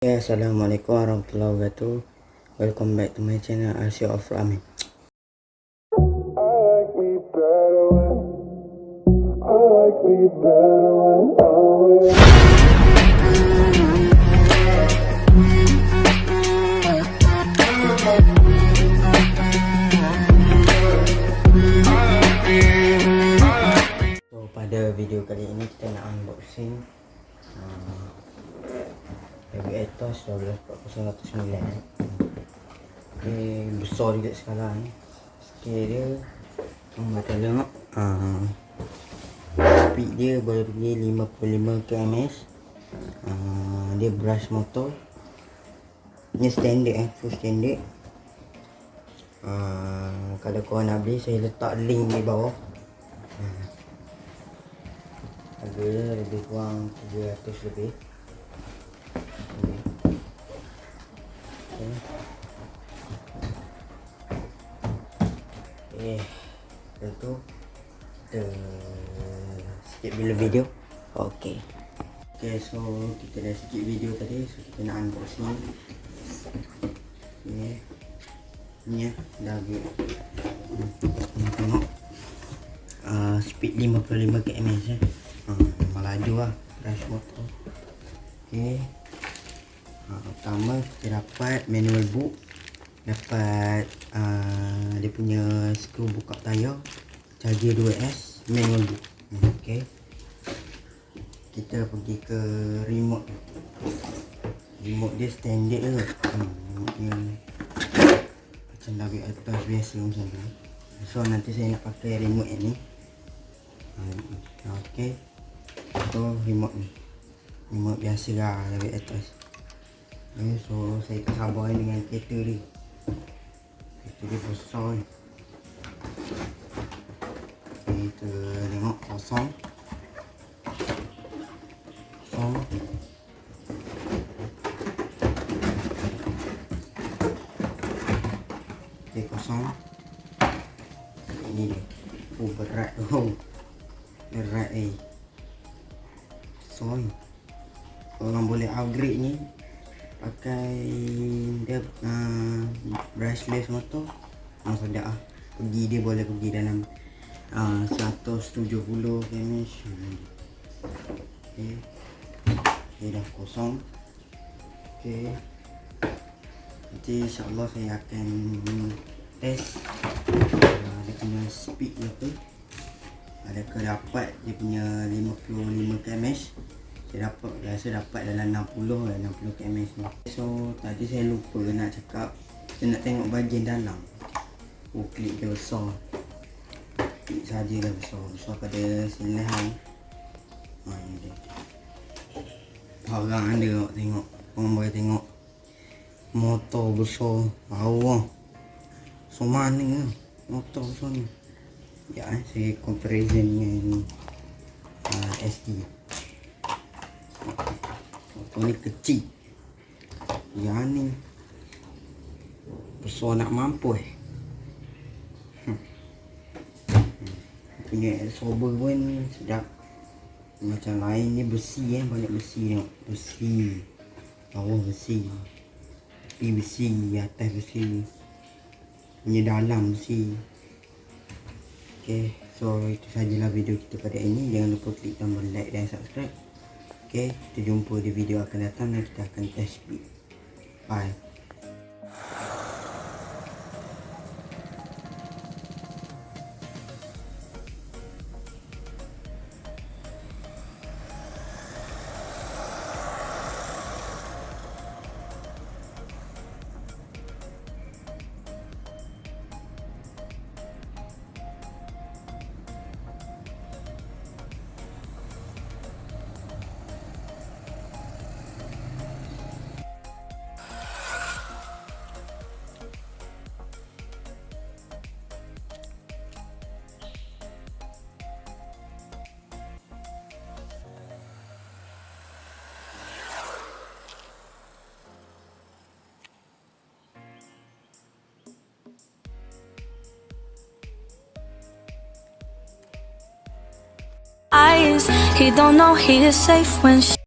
Assalamualaikum warahmatullahi wabarakatuh. Welcome back to my channel Asia of Ramen. So pada video kali ini kita nak unboxing wltoys 12409. Okay, besar juga sekarang ni. Scale dia kita tengok speed dia boleh pergi 55 km/h. Dia brush motor. Ni standard full standard. Kalau korang nak beli, saya letak link di bawah. Harga dia lebih kurang 300 lebih. Tentu kita skip dulu video. Okay, so kita dah skip video tadi. So kita nak unboxing. Ni dah agak tengok speed 55 km/h. Melaju lah brush motor. Pertama kita dapat manual book, dapat dia punya skru buka tayar, charger 2S, manual book. Kita pergi ke remote. Remote dia standard je. Remote dia macam dari atas biasa macam ni. So nanti saya nak pakai remote ni. So remote ni, remote biasa lah dari atas. So saya tak sabar dengan kereta dia. Kereta dia besar ni. Kita tengok kosong. Kosong. Ini dia. Berat tu. Berat So orang boleh upgrade ni pakai dia brushless motor. Sedap lah. Dia boleh pergi dalam 170 km/h. Dah kosong. Nanti insyaAllah saya akan test dia punya speed dia tu. Adakah dapat dia punya 55 km/h. Saya rasa dapat dalam 60 km/h. So tadi saya lupa nak cakap, saya nak tengok bahagian dalam. Klip dia besar. Klip saja dah besar pada silang. Ni dia. Parang ada tengok. Korang boleh tengok motor besar. Bawah. So mana motor besar ni? Saya comparison dengan SD. Motor ni kecil. Yang ni besar nak mampu. Punya absorber pun sedap. Macam lain ni besi banyak besi tengok. Besi. Bawah besi. Tepi besi, atas besi. Punya dalam besi. So itu sajalah video kita pada ini. Jangan lupa klik tombol like dan subscribe. Kita jumpa di video akan datang dan kita akan test speed. Bye. He don't know he is safe when